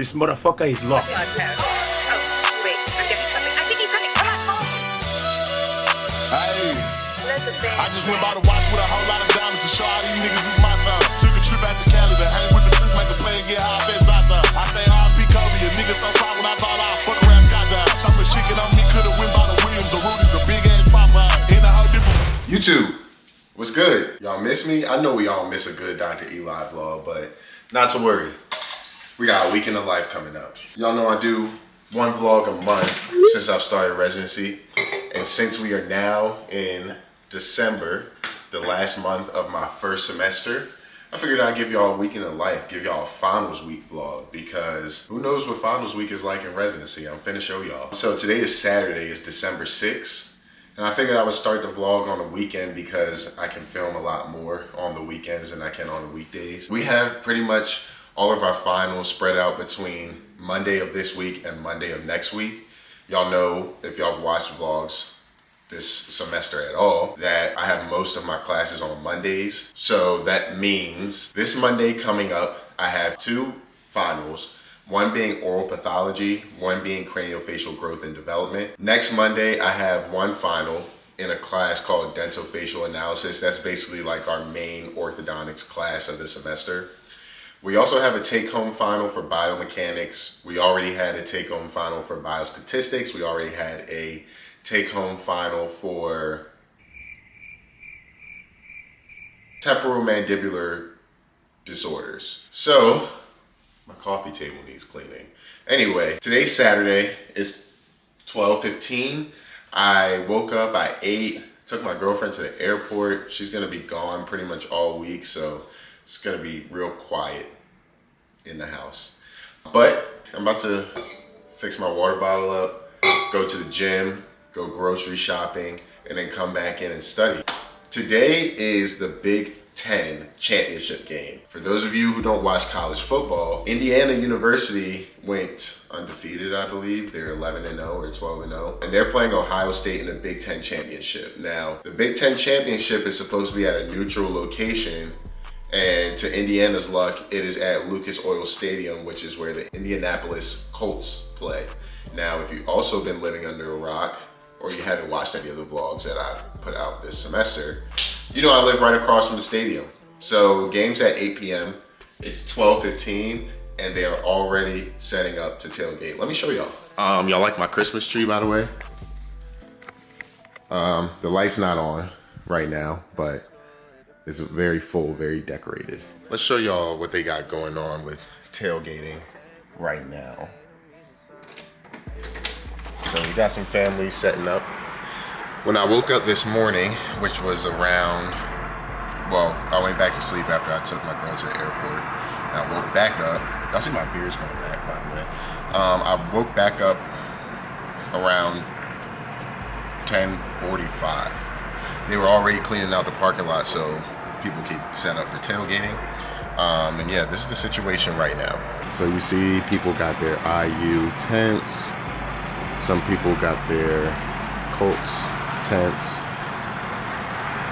This motherfucker is locked. Oh, wait. I think he's coming. Come on. Hey, I just went by the watch with a whole lot of diamonds to show all these niggas it's my time. Took a trip out to Canada, hang with the crews, make a play and get high best Zaza. I say R.I.P. Kobe, a nigga so proud when I ball out, fuck around, got down. Something chicken on me, could've went by the Williams, the Rudy's a big ass Popeye. In a whole different. YouTube, what's good? Y'all miss me? I know we all miss a good Dr. Eli vlog, but not to worry. We got a week in the life coming up. Y'all know I do one vlog a month since I've started residency. And since we are now in December, the last month of my first semester, I figured I'd give y'all a week in the life, give y'all a finals week vlog, because who knows what finals week is like in residency. I'm finna show y'all. So today is Saturday, it's December 6th. And I figured I would start the vlog on the weekend because I can film a lot more on the weekends than I can on the weekdays. We have pretty much all of our finals spread out between Monday of this week and Monday of next week. Y'all know, if y'all have watched vlogs this semester at all, that I have most of my classes on Mondays. So that means this Monday coming up, I have 2 finals. One being oral pathology, one being craniofacial growth and development. Next Monday, I have 1 final in a class called dental facial analysis. That's basically like our main orthodontics class of the semester. We also have a take-home final for biomechanics. We already had a take-home final for biostatistics. We already had a take-home final for temporomandibular disorders. So, my coffee table needs cleaning. Anyway, today's Saturday. It's 12:15. I woke up, I ate, took my girlfriend to the airport. She's gonna be gone pretty much all week, so it's gonna be real quiet in the house. But I'm about to fix my water bottle up, go to the gym, go grocery shopping, and then come back in and study. Today is the Big Ten championship game. For those of you who don't watch college football, Indiana University went undefeated, I believe. They're 11-0 or 12-0. And they're playing Ohio State in the Big Ten championship. Now, the Big Ten championship is supposed to be at a neutral location. And to Indiana's luck, it is at Lucas Oil Stadium, which is where the Indianapolis Colts play. Now, if you've also been living under a rock, or you haven't watched any of the vlogs that I've put out this semester, you know I live right across from the stadium. So game's at 8 p.m. It's 12:15, and they are already setting up to tailgate. Let me show y'all. Y'all like my Christmas tree, by the way? The light's not on right now, but it's very full, very decorated. Let's show y'all what they got going on with tailgating right now. So we got some families setting up. When I woke up this morning, which was around, well, I went back to sleep after I took my girl to the airport. And I woke back up. Y'all see my beard's going back, by the way. I woke back up around 10:45. They were already cleaning out the parking lot so people could set up for tailgating. And yeah, this is the situation right now. So you see people got their IU tents. Some people got their Colts tents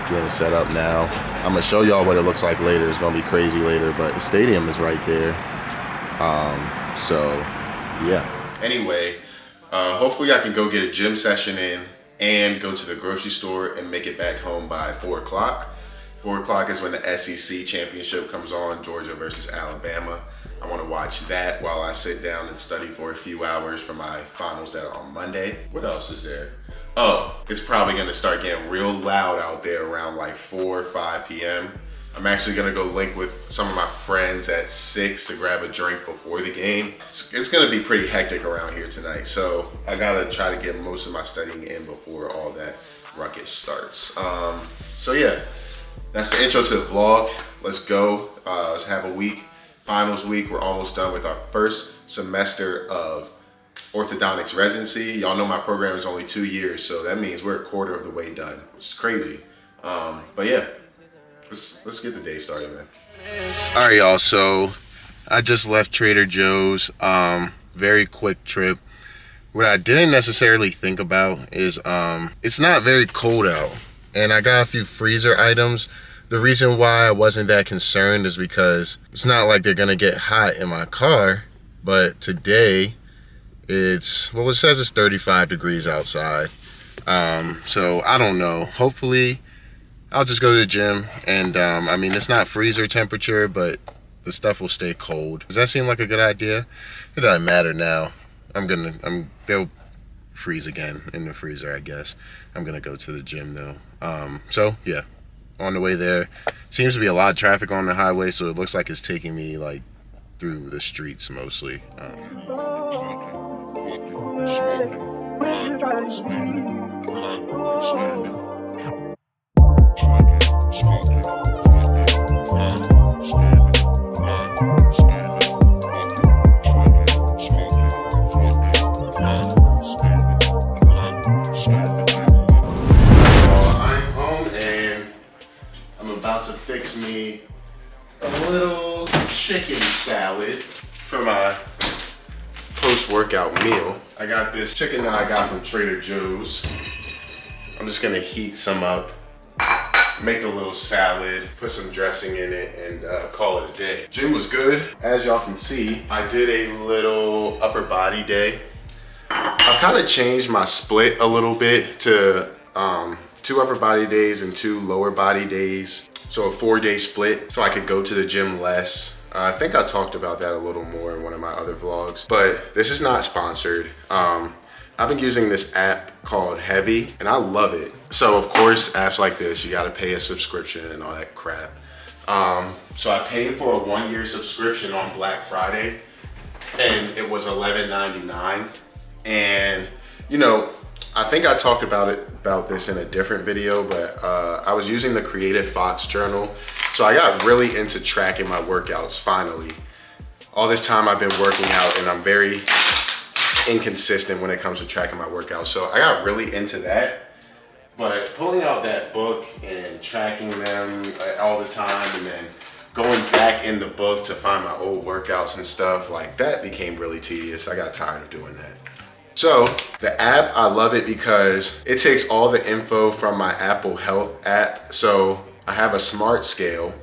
getting set up now. I'm gonna show y'all what it looks like later. It's gonna be crazy later, but the stadium is right there. So yeah. Anyway, hopefully I can go get a gym session in and go to the grocery store and make it back home by 4 o'clock. 4 o'clock is when the SEC championship comes on, Georgia versus Alabama. I want to watch that while I sit down and study for a few hours for my finals that are on Monday. What else is there? Oh, it's probably going to start getting real loud out there around like 4 or 5 p.m. I'm actually going to go link with some of my friends at 6 to grab a drink before the game. It's going to be pretty hectic around here tonight, so I got to try to get most of my studying in before all that ruckus starts. So yeah, that's the intro to the vlog. Let's go. Let's have a week. Finals week. We're almost done with our first semester of Orthodontics Residency. Y'all know my program is only 2 years, so that means we're a quarter of the way done, which is crazy. But yeah, let's get the day started, man. All right, y'all. So I just left Trader Joe's. Very quick trip. What I didn't necessarily think about is it's not very cold out, and I got a few freezer items. The reason why I wasn't that concerned is because it's not like they're gonna get hot in my car. But today it's, well, it says it's 35 degrees outside. So I don't know. Hopefully I'll just go to the gym, and I mean, it's not freezer temperature, but the stuff will stay cold. Does that seem like a good idea? It doesn't matter now. They'll freeze again in the freezer, I guess. I'm gonna go to the gym though. So yeah, on the way there, seems to be a lot of traffic on the highway, so it looks like it's taking me like through the streets mostly. I'm home and I'm about to fix me a little chicken salad for my post-workout meal. I got this chicken that I got from Trader Joe's. I'm just gonna heat some up, make a little salad, put some dressing in it, and call it a day. Gym was good. As y'all can see, I did a little upper body day. I kind of changed my split a little bit to 2 upper body days and 2 lower body days. So a 4-day split so I could go to the gym less. I think I talked about that a little more in one of my other vlogs, but this is not sponsored. I've been using this app called Heavy and I love it. So of course, apps like this, you gotta pay a subscription and all that crap. So I paid for a 1-year subscription on Black Friday and it was $11.99. And you know, I think I talked about this in a different video, but I was using the Creative Fox journal. So I got really into tracking my workouts finally. All this time I've been working out and I'm very inconsistent when it comes to tracking my workouts. So I got really into that. But pulling out that book and tracking them all the time and then going back in the book to find my old workouts and stuff, like that became really tedious. I got tired of doing that. So the app, I love it because it takes all the info from my Apple Health app. So I have a smart scale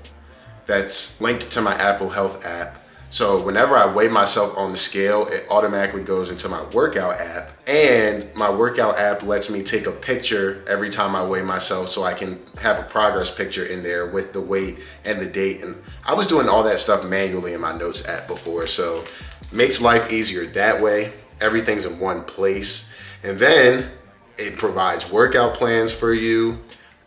that's linked to my Apple Health app. So whenever I weigh myself on the scale, it automatically goes into my workout app. And my workout app lets me take a picture every time I weigh myself so I can have a progress picture in there with the weight and the date. And I was doing all that stuff manually in my notes app before. So it makes life easier that way. Everything's in one place. And then it provides workout plans for you.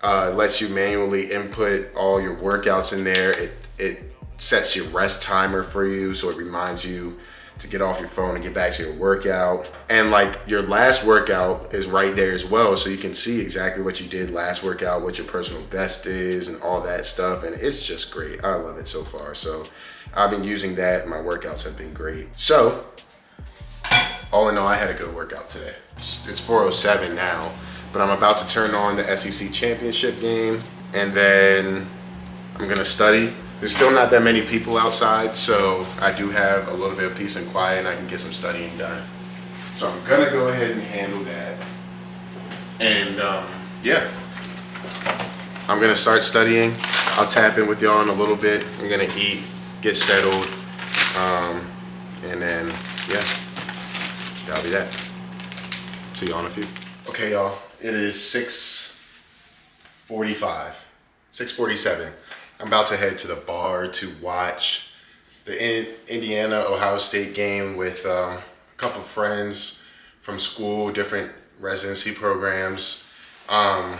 Lets you manually input all your workouts in there. It sets your rest timer for you, so it reminds you to get off your phone and get back to your workout. And like your last workout is right there as well, so you can see exactly what you did last workout, what your personal best is, and all that stuff. And it's just great. I love it so far. So I've been using that. My workouts have been great. So all in all, I had a good workout today. It's 4:07 now, but I'm about to turn on the SEC championship game, and then I'm gonna study. There's still not that many people outside, so I do have a little bit of peace and quiet and I can get some studying done. So I'm gonna go ahead and handle that. And yeah, I'm gonna start studying. I'll tap in with y'all in a little bit. I'm gonna eat, get settled, and then yeah, that'll be that. See y'all in a few. Okay, y'all, it is 6:47. I'm about to head to the bar to watch the Indiana-Ohio State game with a couple friends from school, different residency programs. Yeah,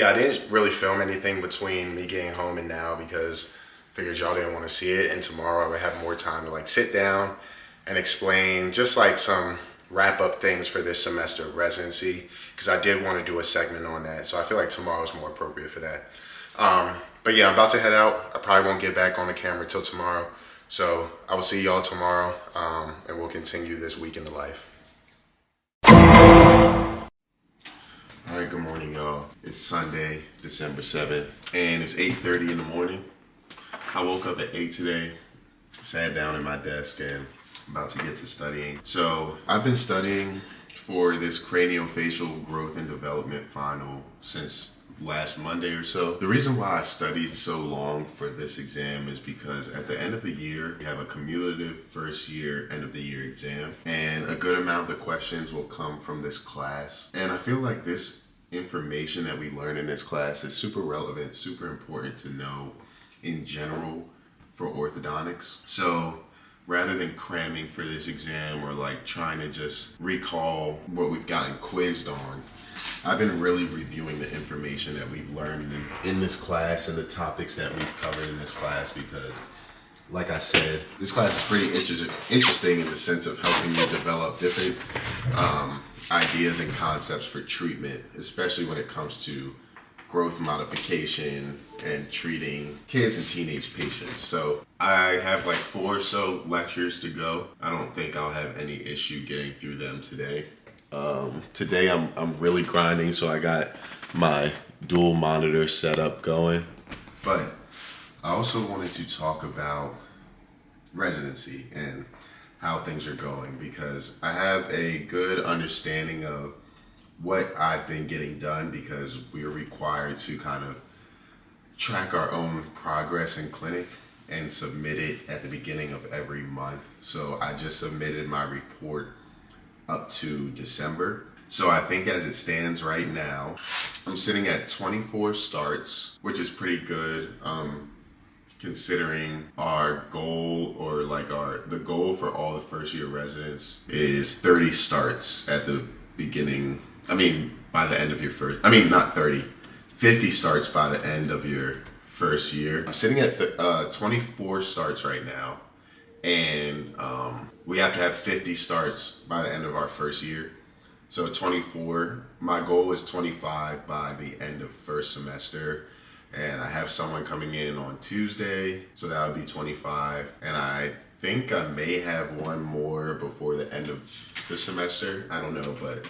I didn't really film anything between me getting home and now because I figured y'all didn't want to see it, and tomorrow I would have more time to like sit down and explain just like some wrap up things for this semester of residency, because I did want to do a segment on that. So I feel like tomorrow is more appropriate for that. But yeah, I'm about to head out. I probably won't get back on the camera till tomorrow. So I will see y'all tomorrow, and we'll continue this week in the life. All right, good morning, y'all. It's Sunday, December 7th, and it's 8:30 in the morning. I woke up at 8 today, sat down at my desk, and I'm about to get to studying. So I've been studying for this craniofacial growth and development final since last Monday or so. The reason why I studied so long for this exam is because at the end of the year, we have a cumulative first year, end of the year exam, and a good amount of the questions will come from this class. And I feel like this information that we learn in this class is super relevant, super important to know in general for orthodontics. So rather than cramming for this exam or like trying to just recall what we've gotten quizzed on, I've been really reviewing the information that we've learned in this class and the topics that we've covered in this class because, like I said, this class is pretty interesting in the sense of helping you develop different ideas and concepts for treatment, especially when it comes to growth modification and treating kids and teenage patients. So I have like 4 or so lectures to go. I don't think I'll have any issue getting through them today. Today I'm really grinding, so I got my dual monitor setup going. But I also wanted to talk about residency and how things are going because I have a good understanding of what I've been getting done because we are required to kind of track our own progress in clinic and submit it at the beginning of every month. So I just submitted my report up to December. So I think as it stands right now, I'm sitting at 24 starts, which is pretty good. Considering our goal or like the goal for all the first year residents is 30 starts at the beginning. By the end of your first, not 30, 50 starts by the end of your first year. I'm sitting at 24 starts right now, and we have to have 50 starts by the end of our first year. So 24, my goal is 25 by the end of first semester. And I have someone coming in on Tuesday, so that would be 25. And I think I may have one more before the end of the semester. I don't know, but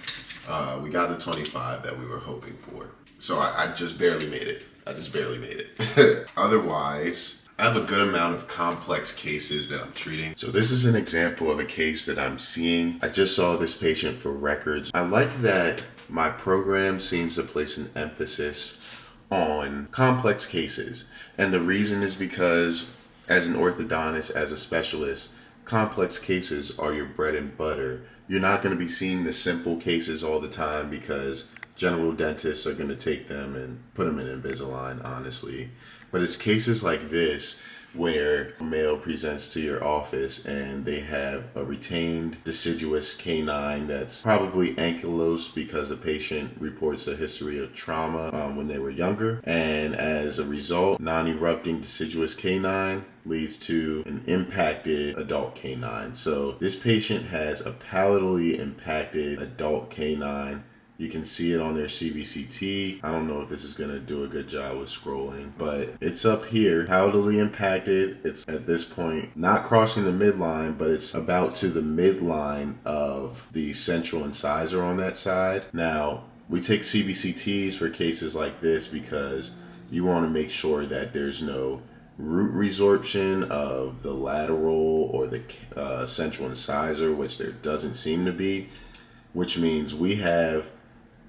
we got the 25 that we were hoping for. So I just barely made it. Otherwise, I have a good amount of complex cases that I'm treating. So this is an example of a case that I'm seeing. I just saw this patient for records. I like that my program seems to place an emphasis on complex cases. And the reason is because as an orthodontist, as a specialist, complex cases are your bread and butter. You're not going to be seeing the simple cases all the time because general dentists are going to take them and put them in Invisalign, honestly. But it's cases like this where a male presents to your office and they have a retained deciduous canine that's probably ankylosed because the patient reports a history of trauma when they were younger. And as a result, non-erupting deciduous canine leads to an impacted adult canine. So this patient has a palatally impacted adult canine. You can see it on their CBCT. I don't know if this is going to do a good job with scrolling, but it's up here, palatally impacted. It's at this point not crossing the midline, but it's about to the midline of the central incisor on that side. Now, we take CBCTs for cases like this because you want to make sure that there's no root resorption of the lateral or the central incisor, which there doesn't seem to be, which means we have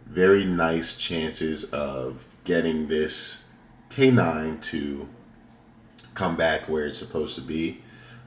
very nice chances of getting this canine to come back where it's supposed to be.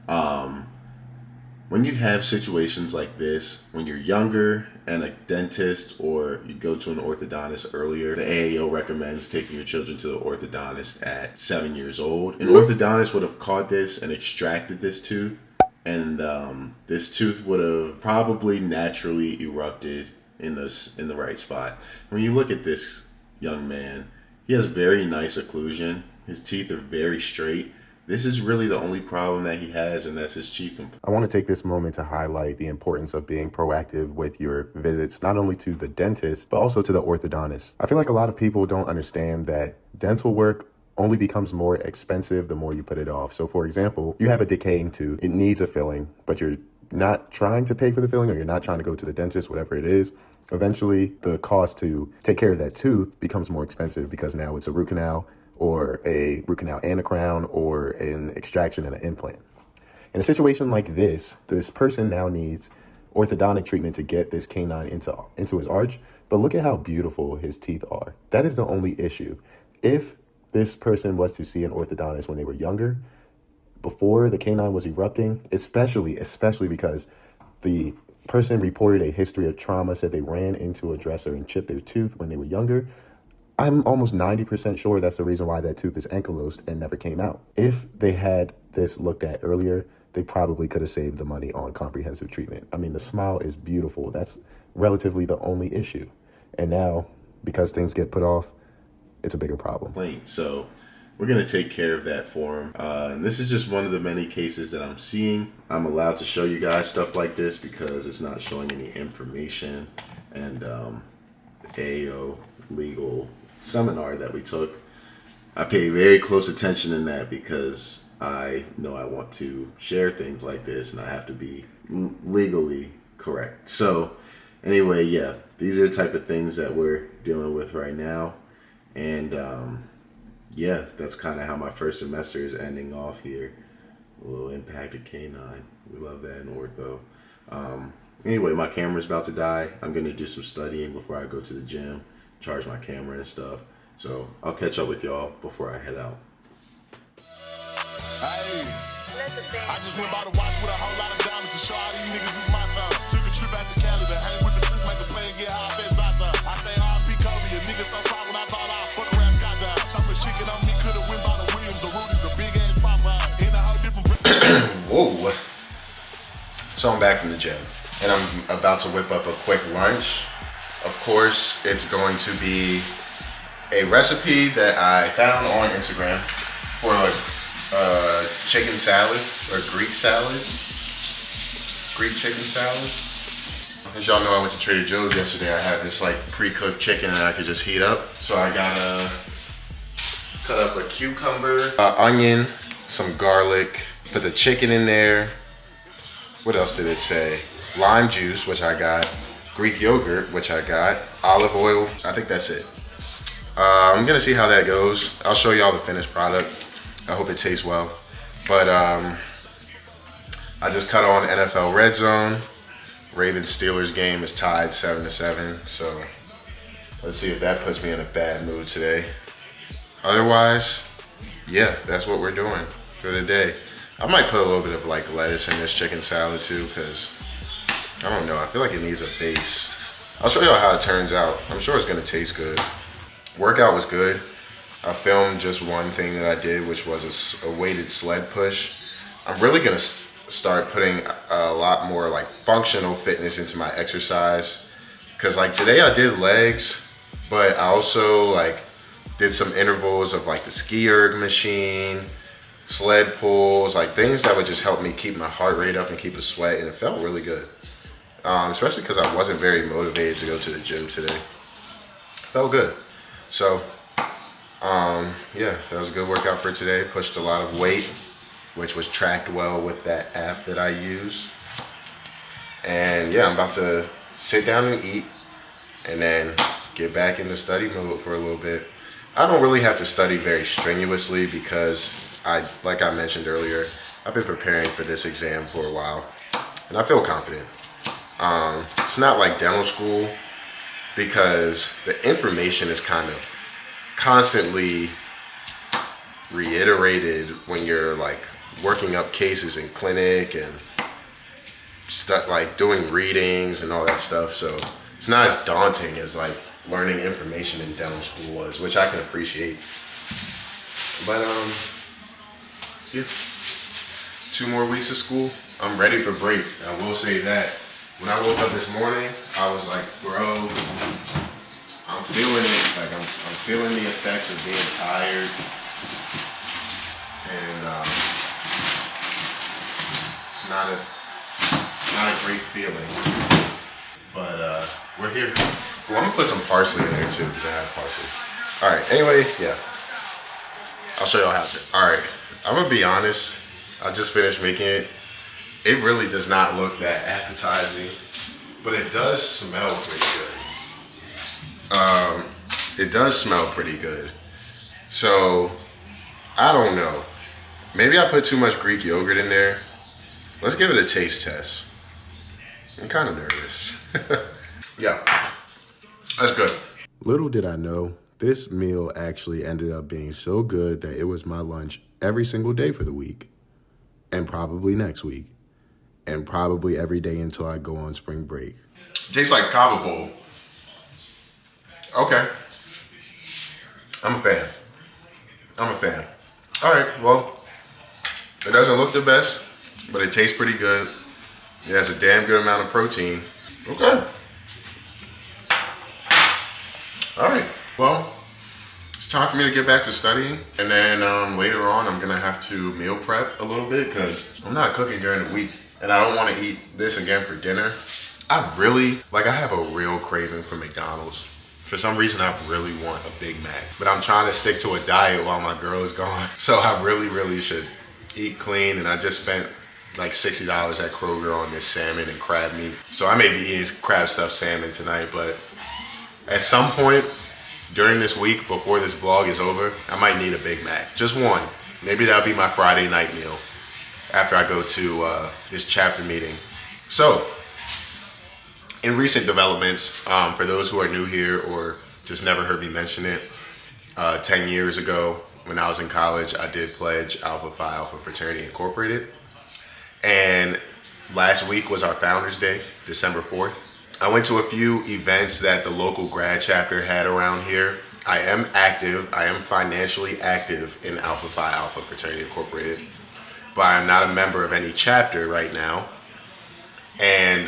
When you have situations like this, when you're younger and a dentist or you go to an orthodontist earlier, the AAO recommends taking your children to the orthodontist at 7 years old. An orthodontist would have caught this and extracted this tooth, and this tooth would have probably naturally erupted in the right spot. When you look at this young man, he has very nice occlusion. His teeth are very straight. This is really the only problem that he has, and that's his cheek complaint. I want to take this moment to highlight the importance of being proactive with your visits, not only to the dentist, but also to the orthodontist. I feel like a lot of people don't understand that dental work only becomes more expensive the more you put it off. So for example, you have a decaying tooth, it needs a filling, but you're not trying to pay for the filling, or you're not trying to go to the dentist, whatever it is. Eventually, the cost to take care of that tooth becomes more expensive because now it's a root canal, or a root canal and a crown, or an extraction and an implant. In a situation like this person now needs orthodontic treatment to get this canine into his arch, but look at how beautiful his teeth are. That is the only issue. If this person was to see an orthodontist when they were younger, before the canine was erupting, especially because the person reported a history of trauma, said they ran into a dresser and chipped their tooth when they were younger, I'm almost 90% sure that's the reason why that tooth is ankylosed and never came out. If they had this looked at earlier, they probably could have saved the money on comprehensive treatment. I mean, the smile is beautiful. That's relatively the only issue. And now, because things get put off, it's a bigger problem. So we're going to take care of that for him. And this is just one of the many cases that I'm seeing. I'm allowed to show you guys stuff like this because it's not showing any information. And the AO legal seminar that we took, I pay very close attention in that because I know I want to share things like this and I have to be legally correct. So anyway, yeah, these are the type of things that we're dealing with right now. And yeah, that's kind of how my first semester is ending off here. A little impacted canine. We love that in ortho. Anyway, my camera's about to die. I'm going to do some studying before I go to the gym, charge my camera and stuff. So I'll catch up with y'all before I head out. Hey, I just went by the watch with a whole lot of diamonds to show all these niggas it's my time. Took a trip out to Canada, hang with the troops, make a play and get high best Zaza. I say RP Kobe, a nigga so proud when I bought out, fuck around, got down. Chopping chicken on me, could've went by the Williams, the Rudy's a big ass Popeye. In a whole different. Whoa. So I'm back from the gym and I'm about to whip up a quick lunch. Of course, it's going to be a recipe that I found on Instagram for a chicken salad or Greek salad. Greek chicken salad. As y'all know, I went to Trader Joe's yesterday. I had this like pre-cooked chicken that I could just heat up. So I gotta cut up a cucumber, onion, some garlic, put the chicken in there. What else did it say? Lime juice, which I got. Greek yogurt, which I got. Olive oil. I think that's it. I'm gonna see how that goes. I'll show y'all the finished product. I hope it tastes well. But I just cut on NFL Red Zone. Ravens-Steelers game is tied 7-7. So let's see if that puts me in a bad mood today. Otherwise, yeah, that's what we're doing for the day. I might put a little bit of like lettuce in this chicken salad too, because I don't know, I feel like it needs a base. I'll show y'all how it turns out. I'm sure it's gonna taste good. Workout was good. I filmed just one thing that I did, which was a weighted sled push. I'm really gonna start putting a lot more like functional fitness into my exercise. Cause like today I did legs, but I also like did some intervals of like the ski erg machine, sled pulls, like things that would just help me keep my heart rate up and keep a sweat, and it felt really good. Especially because I wasn't very motivated to go to the gym today. Felt good. So, yeah, that was a good workout for today. Pushed a lot of weight, which was tracked well with that app that I use. And yeah, I'm about to sit down and eat and then get back into study mode for a little bit. I don't really have to study very strenuously because like I mentioned earlier, I've been preparing for this exam for a while and I feel confident. It's not like dental school because the information is kind of constantly reiterated when you're like working up cases in clinic and stuff like doing readings and all that stuff. So it's not as daunting as like learning information in dental school was, which I can appreciate. But yeah, 2 more weeks of school. I'm ready for break. I will say that. When I woke up this morning, I was like, bro, I'm feeling it. Like I'm feeling the effects of being tired. And it's not a great feeling. But we're here. Well, I'm gonna put some parsley in there too, because I have parsley. All right, anyway, yeah. I'll show y'all how to. All right, I'm gonna be honest. I just finished making it. It really does not look that appetizing, but it does smell pretty good. It does smell pretty good. So, I don't know. Maybe I put too much Greek yogurt in there. Let's give it a taste test. I'm kind of nervous. Yeah. That's good. Little did I know, this meal actually ended up being so good that it was my lunch every single day for the week, and probably next week, and probably every day until I go on spring break. Tastes like kava bowl. Okay. I'm a fan. All right, well, it doesn't look the best, but it tastes pretty good. It has a damn good amount of protein. Okay. All right, well, it's time for me to get back to studying. And then later on, I'm gonna have to meal prep a little bit because I'm not cooking during the week. And I don't wanna eat this again for dinner. I have a real craving for McDonald's. For some reason, I really want a Big Mac, but I'm trying to stick to a diet while my girl is gone. So I really should eat clean. And I just spent like $60 at Kroger on this salmon and crab meat. So I may be eating crab stuffed salmon tonight, but at some point during this week, before this vlog is over, I might need a Big Mac. Just one. Maybe that'll be my Friday night meal after I go to this chapter meeting. So, in recent developments, for those who are new here or just never heard me mention it, 10 years ago when I was in college, I did pledge Alpha Phi Alpha Fraternity Incorporated. And last week was our Founders Day, December 4th. I went to a few events that the local grad chapter had around here. I am financially active in Alpha Phi Alpha Fraternity Incorporated, but I'm not a member of any chapter right now. And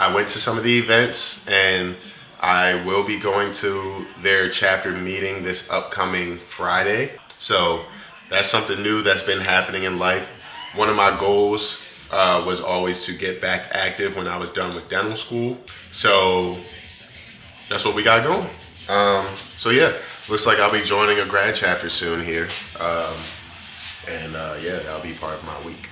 I went to some of the events, and I will be going to their chapter meeting this upcoming Friday. So that's something new that's been happening in life. One of my goals was always to get back active when I was done with dental school. So that's what we got going. So yeah, looks like I'll be joining a grad chapter soon here. Yeah, that'll be part of my week.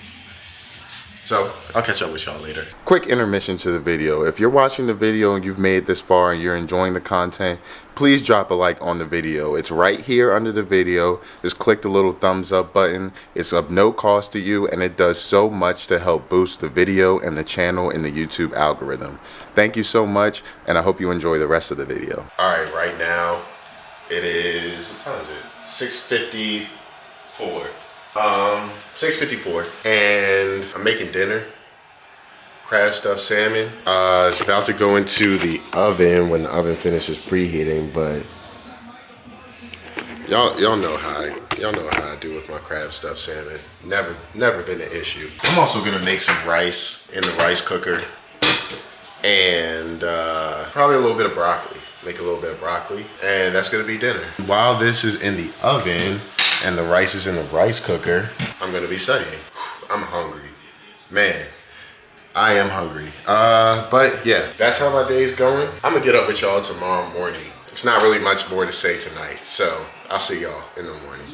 So I'll catch up with y'all later. Quick intermission to the video. If you're watching the video and you've made it this far and you're enjoying the content, please drop a like on the video. It's right here under the video. Just click the little thumbs up button. It's of no cost to you, and it does so much to help boost the video and the channel in the YouTube algorithm. Thank you so much, and I hope you enjoy the rest of the video. All right, right now it is, what time is it? 6:54. 6:54, and I'm making dinner. Crab stuffed salmon. It's about to go into the oven when the oven finishes preheating, but y'all know how I do with my crab stuffed salmon. Never been an issue. I'm also gonna make some rice in the rice cooker, and probably a little bit of broccoli. Make a little bit of broccoli, and that's gonna be dinner. While this is in the oven and the rice is in the rice cooker, I'm gonna be studying. I'm hungry, man. I am hungry. But yeah, that's how my day's going. I'm gonna get up with y'all tomorrow morning. There's not really much more to say tonight, so I'll see y'all in the morning.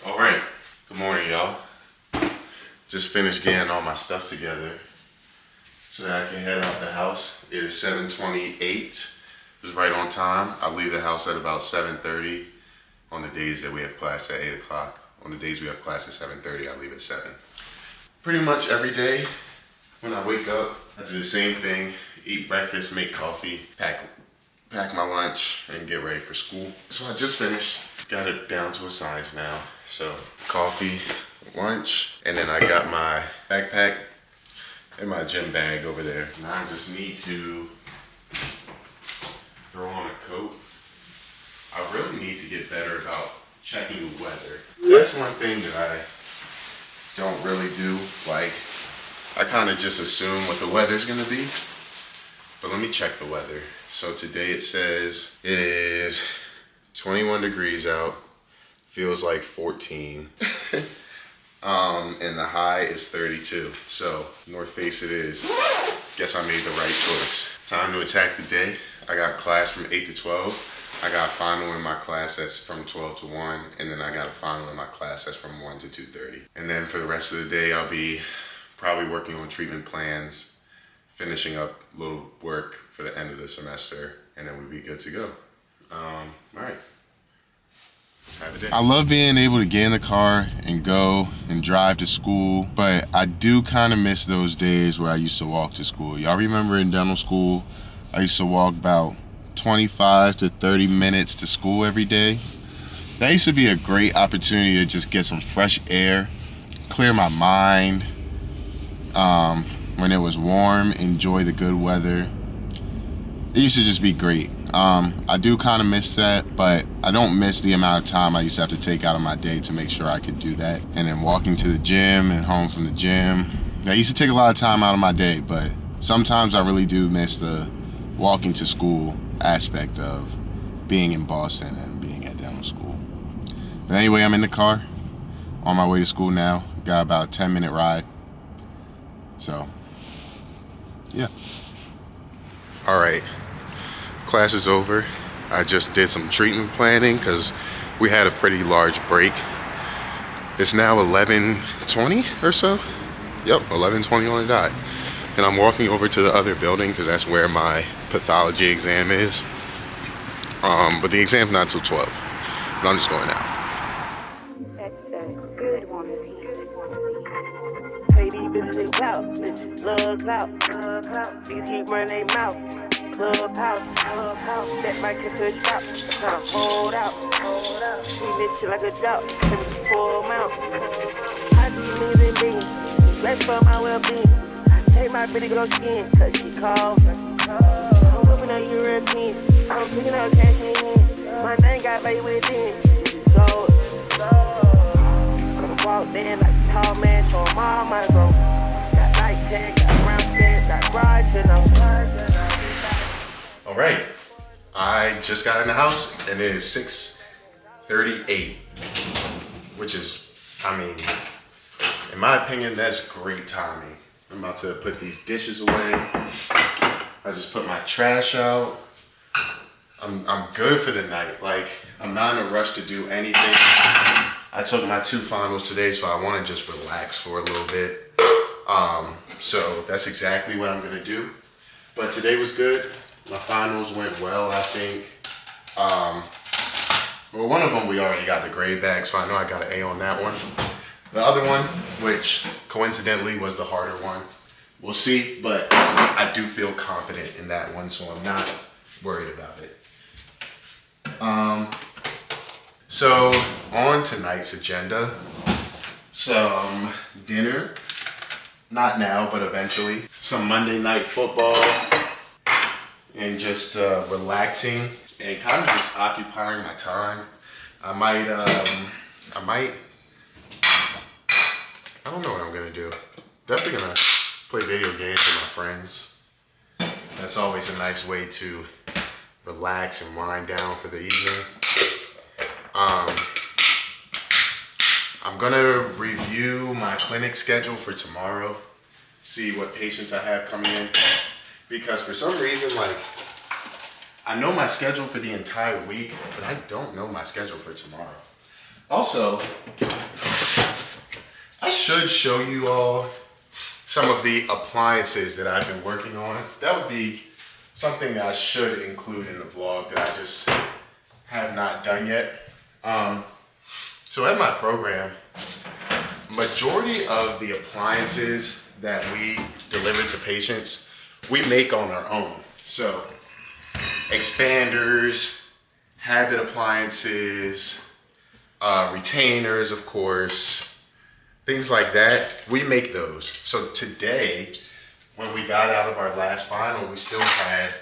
All right, good morning, y'all. Just finished getting all my stuff together so that I can head out the house. It is 7:28. It was right on time. I leave the house at about 7:30 on the days that we have class at 8 o'clock. On the days we have class at 7:30, I leave at 7. Pretty much every day when I wake up, I do the same thing. Eat breakfast, make coffee, pack my lunch, and get ready for school. So I just finished. Got it down to a science now. So coffee, lunch, and then I got my backpack and my gym bag over there. Now I just need to throw on a coat. I really need to get better about checking the weather. That's one thing that I don't really do. Like, I kind of just assume what the weather's gonna be. But let me check the weather. So today it says it is 21 degrees out. Feels like 14. And the high is 32. So north face it is. Guess I made the right choice. Time to attack the day. I got class from 8 to 12. I got a final in my class that's from 12 to 1. And then I got a final in my class that's from 1 to 2:30. And then for the rest of the day, I'll be Probably working on treatment plans, finishing up a little work for the end of the semester, and then we'll be good to go. All right. Let's have a day. I love being able to get in the car and go and drive to school, but I do kind of miss those days where I used to walk to school. Y'all remember in dental school, I used to walk about 25 to 30 minutes to school every day. That used to be a great opportunity to just get some fresh air, clear my mind, when it was warm, enjoy the good weather. It used to just be great. I do kind of miss that, but I don't miss the amount of time I used to have to take out of my day to make sure I could do that. And then walking to the gym and home from the gym. That used to take a lot of time out of my day, but sometimes I really do miss the walking to school aspect of being in Boston and being at dental school. But anyway, I'm in the car on my way to school now. Got about a 10-minute ride. So, yeah. All right, class is over. I just did some treatment planning because we had a pretty large break. It's now 11:20 or so. Yep, 11:20 on the dot. And I'm walking over to the other building because that's where my pathology exam is. But the exam's not till 12. But I'm just going now. That's a good one. Hey, these bitches clout, bitches love clout. These keep running their mouth. Clubhouse, that might catch a drop. Tryna hold out. Treat this shit like a drought. Let me full mouth. I do millions and billions. Less for my well-being. I take my pretty girl skin, cause she calls. I'm whipping up European. I'm picking up cash in hand. My name got laid within. This is gold. I'm walked in like a tall man, show 'em all my gold. Got light tag, got round set, got garage, and I'm All right, I just got in the house and it is 6:38, which is, I mean, in my opinion, that's great timing. I'm about to put these dishes away. I just put my trash out. I'm good for the night. Like, I'm not in a rush to do anything. I took my 2 finals today, so I want to just relax for a little bit. So that's exactly what I'm gonna do. But today was good. My finals went well, I think. Well, one of them we already got the grade back, so I know I got an A on that one. The other one, which coincidentally was the harder one, we'll see, but I do feel confident in that one, so I'm not worried about it. So on tonight's agenda, some dinner, not now, but eventually, some Monday night football, and just relaxing and kind of just occupying my time. I don't know what I'm gonna do. Definitely gonna play video games with my friends. That's always a nice way to relax and wind down for the evening. I'm gonna review my clinic schedule for tomorrow, see what patients I have coming in. Because for some reason, like, I know my schedule for the entire week, but I don't know my schedule for tomorrow. Also, I should show you all some of the appliances that I've been working on. That would be something that I should include in the vlog that I just have not done yet. So at my program, majority of the appliances that we deliver to patients, we make on our own. So expanders, habit appliances, retainers, of course, things like that, we make those. So today, when we got out of our last final, we still had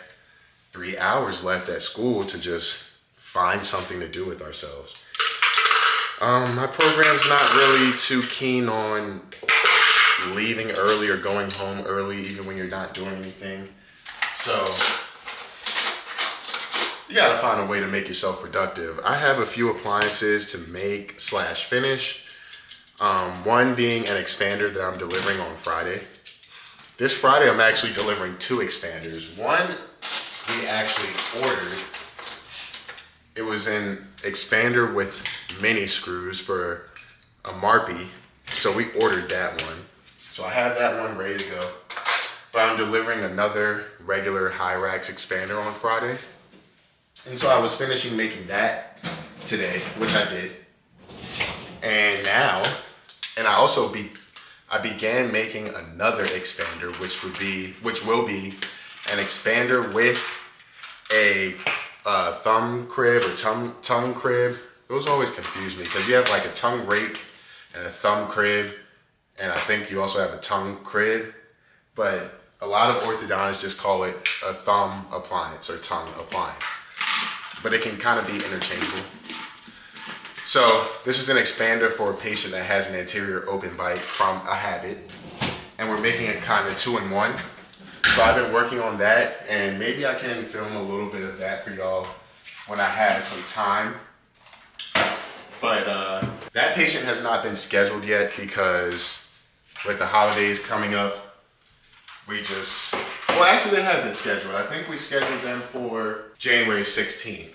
3 hours left at school to just find something to do with ourselves. My program's not really too keen on leaving early or going home early, even when you're not doing anything. So you gotta find a way to make yourself productive. I have a few appliances to make / finish. One being an expander that I'm delivering on Friday. This Friday, I'm actually delivering 2 expanders. One we actually ordered. It was an expander with mini screws for a Marpy. So we ordered that one. So I have that one ready to go. But I'm delivering another regular Hyrax expander on Friday. And so I was finishing making that today, which I did. And now, I began making another expander, which will be an expander with a thumb crib or tongue crib. Those always confuse me because you have like a tongue rake and a thumb crib, and I think you also have a tongue crib, but a lot of orthodontists just call it a thumb appliance or tongue appliance, but it can kind of be interchangeable. So this is an expander for a patient that has an anterior open bite from a habit, and we're making it kind of 2-in-1. So I've been working on that, and maybe I can film a little bit of that for y'all when I have some time. But that patient has not been scheduled yet because with the holidays coming up, actually they have been scheduled. I think we scheduled them for January 16th.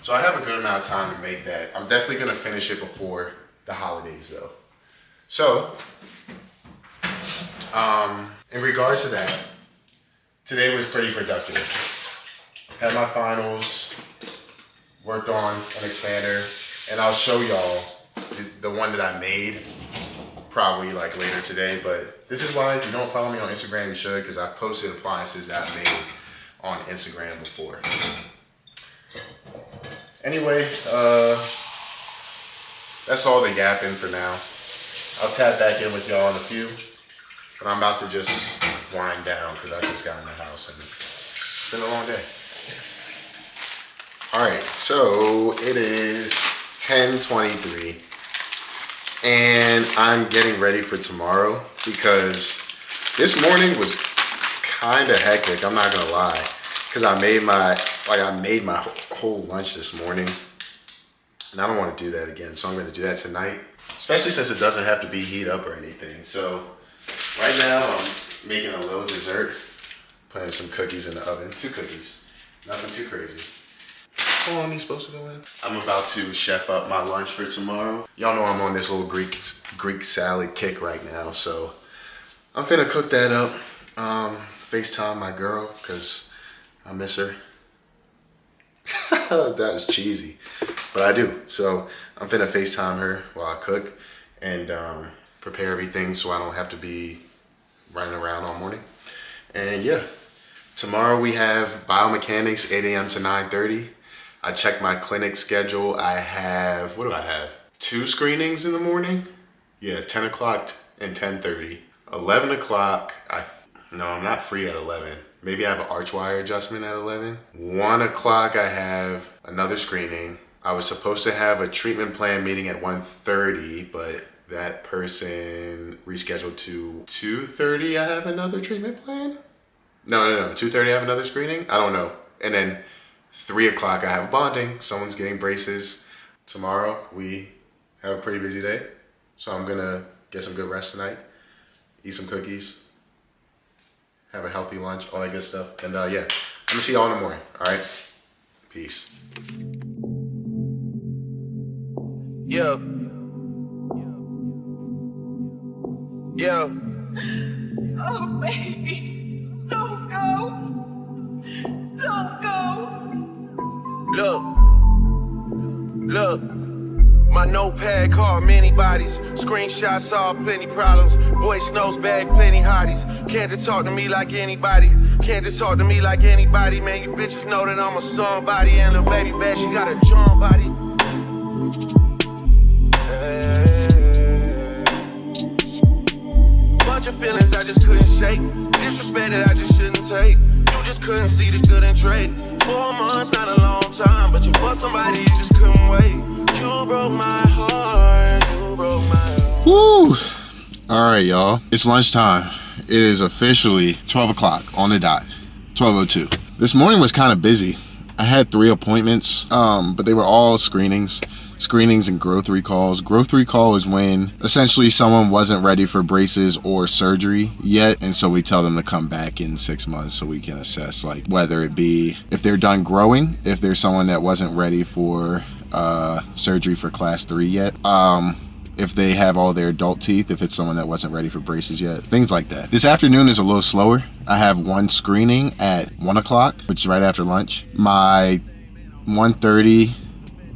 So I have a good amount of time to make that. I'm definitely gonna finish it before the holidays though. So, in regards to that, today was pretty productive. Had my finals, worked on an expander, and I'll show y'all the one that I made probably like later today, but this is why if you don't follow me on Instagram, you should, because I've posted appliances that I made on Instagram before. Anyway, that's all the yapping for now. I'll tap back in with y'all in a few, but I'm about to just wind down because I just got in the house and it's been a long day. All right, so it is 10:23 and I'm getting ready for tomorrow because this morning was kind of hectic, I'm not gonna lie, because I made my whole lunch this morning, and I don't want to do that again, so I'm going to do that tonight, especially since it doesn't have to be heat up or anything. So right now I'm making a little dessert, putting some cookies in the oven, 2 cookies, nothing too crazy. How long are these supposed to go in? I'm about to chef up my lunch for tomorrow. Y'all know I'm on this little Greek salad kick right now, so I'm finna cook that up. FaceTime my girl because I miss her. That is cheesy, but I do. So I'm finna FaceTime her while I cook and prepare everything so I don't have to be running around all morning. And yeah, tomorrow we have biomechanics, 8 a.m. to 9:30. I checked my clinic schedule. I have, what do I have? 2 screenings in the morning. Yeah, 10 o'clock and 10:30. 11 o'clock, no, I'm not free at 11. Maybe I have an arch wire adjustment at 11. 1 o'clock, I have another screening. I was supposed to have a treatment plan meeting at 1:30, but that person rescheduled to 2:30. I have another treatment plan? No, 2:30 I have another screening? I don't know. And then 3 o'clock, I have bonding. Someone's getting braces. Tomorrow, we have a pretty busy day. So I'm gonna get some good rest tonight, eat some cookies, have a healthy lunch, all that good stuff. And yeah, I'm gonna see y'all in the morning, all right? Peace. Yeah. Oh, baby, don't go. Don't go. Look. My notepad called many bodies. Screenshots saw plenty problems. Voice notes bag plenty hotties. Can't just talk to me like anybody. Man, you bitches know that I'm a somebody. And the baby bad, she got a John body. Bunch of feelings I just couldn't shake. Disrespect that I just shouldn't take. You just couldn't see the good in trade. 4 months, not a long time, but you fucked somebody, you just couldn't wait. You broke my heart. Woo! All right, y'all. It's lunchtime. It is officially 12 o'clock on the dot. 12:02. This morning was kind of busy. I had 3 appointments, but they were all screenings and growth recalls. Growth recall is when essentially someone wasn't ready for braces or surgery yet, and so we tell them to come back in 6 months so we can assess, like, whether it be if they're done growing, if there's someone that wasn't ready for surgery for class 3 yet, if they have all their adult teeth, if it's someone that wasn't ready for braces yet, things like that. This afternoon is a little slower. I have one screening at 1 o'clock, which is right after lunch. My 1:30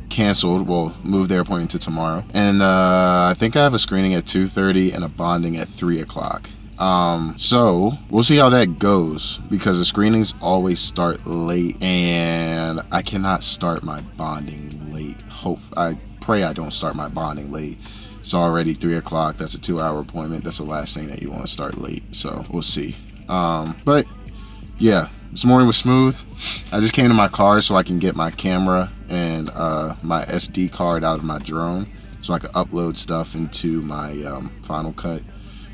canceled. We'll move their appointment to tomorrow. And I think I have a screening at 2:30 and a bonding at 3 o'clock. So we'll see how that goes, because the screenings always start late and I cannot start my bonding late. I pray I don't start my bonding late. It's already 3 o'clock. That's a 2-hour appointment. That's the last thing that you want to start late. So we'll see. But yeah, this morning was smooth. I just came to my car so I can get my camera and my SD card out of my drone so I can upload stuff into my Final Cut,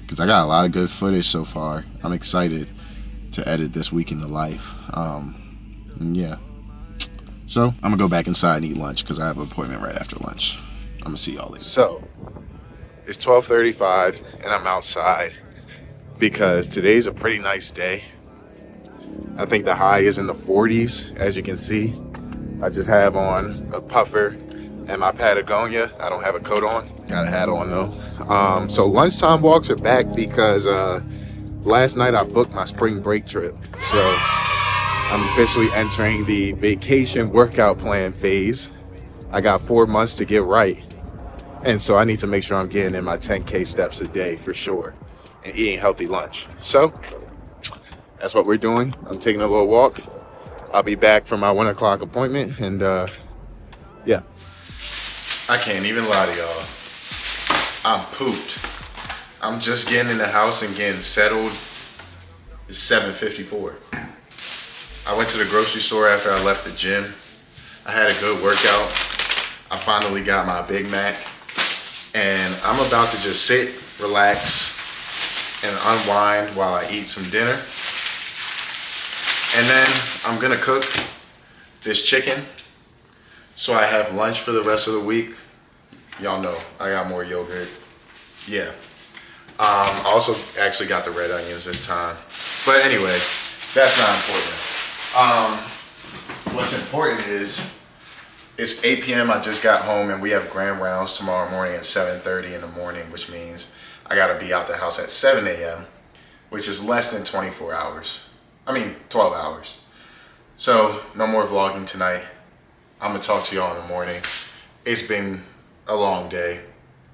because I got a lot of good footage so far. I'm excited to edit this week in the life. And yeah. So I'm gonna go back inside and eat lunch because I have an appointment right after lunch. I'm gonna see y'all later. So it's 12:35 and I'm outside because today's a pretty nice day. I think the high is in the 40s, as you can see. I just have on a puffer and my Patagonia. I don't have a coat on. Got a hat on though. So lunchtime walks are back because last night I booked my spring break trip. So I'm officially entering the vacation workout plan phase. I got 4 months to get right. And so I need to make sure I'm getting in my 10K steps a day for sure and eating healthy lunch. So that's what we're doing. I'm taking a little walk. I'll be back for my 1 o'clock appointment and yeah. I can't even lie to y'all. I'm pooped. I'm just getting in the house and getting settled. It's 7:54. I went to the grocery store after I left the gym. I had a good workout. I finally got my Big Mac. And I'm about to just sit, relax, and unwind while I eat some dinner. And then I'm gonna cook this chicken so I have lunch for the rest of the week. Y'all know I got more yogurt. Yeah. I also actually got the red onions this time. But anyway, that's not important. What's important is it's 8 p.m. I just got home and we have grand rounds tomorrow morning at 7:30 in the morning, which means I gotta be out the house at 7 a.m., which is less than 24 hours. 12 hours. So no more vlogging tonight. I'm gonna talk to y'all in the morning. It's been a long day.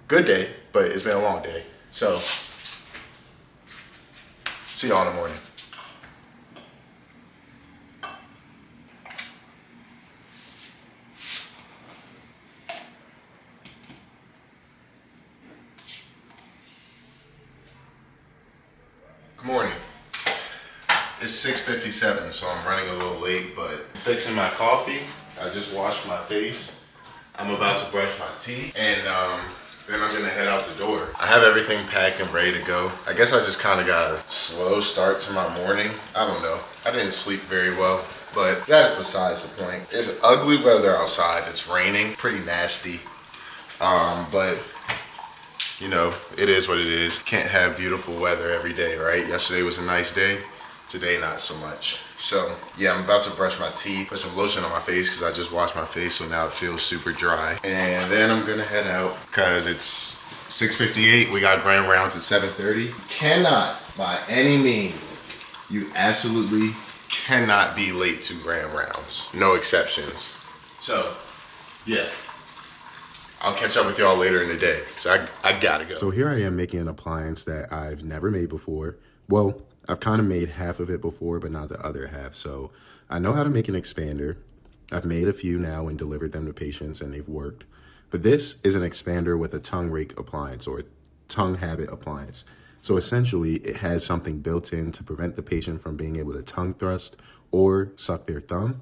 Good day, but it's been a long day. So see y'all in the morning. Good morning. It's 6:57, so I'm running a little late, but I'm fixing my coffee. I just washed my face. I'm about to brush my teeth, and then I'm gonna head out the door. I have everything packed and ready to go. I guess I just kind of got a slow start to my morning. I don't know. I didn't sleep very well, but that's besides the point. It's ugly weather outside. It's raining, pretty nasty. But you know, it is what it is. Can't have beautiful weather every day, right? Yesterday was a nice day. Today, not so much. So yeah, I'm about to brush my teeth, put some lotion on my face because I just washed my face, so now it feels super dry. And then I'm gonna head out because it's 6:58. We got grand rounds at 7:30. Cannot, by any means, you absolutely cannot be late to grand rounds. No exceptions. So yeah, I'll catch up with y'all later in the day because I gotta go. So here I am making an appliance that I've never made before. Well, I've kind of made half of it before, but not the other half. So I know how to make an expander. I've made a few now and delivered them to patients and they've worked. But this is an expander with a tongue rake appliance or a tongue habit appliance. So essentially it has something built in to prevent the patient from being able to tongue thrust or suck their thumb.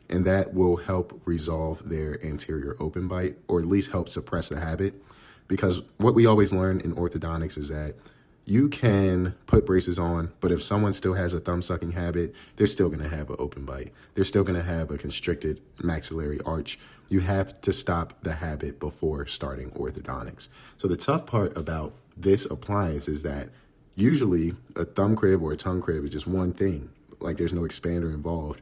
And that will help resolve their anterior open bite, or at least help suppress the habit. Because what we always learn in orthodontics is that you can put braces on, but if someone still has a thumb sucking habit, they're still gonna have an open bite. They're still gonna have a constricted maxillary arch. You have to stop the habit before starting orthodontics. So the tough part about this appliance is that usually a thumb crib or a tongue crib is just one thing. Like there's no expander involved.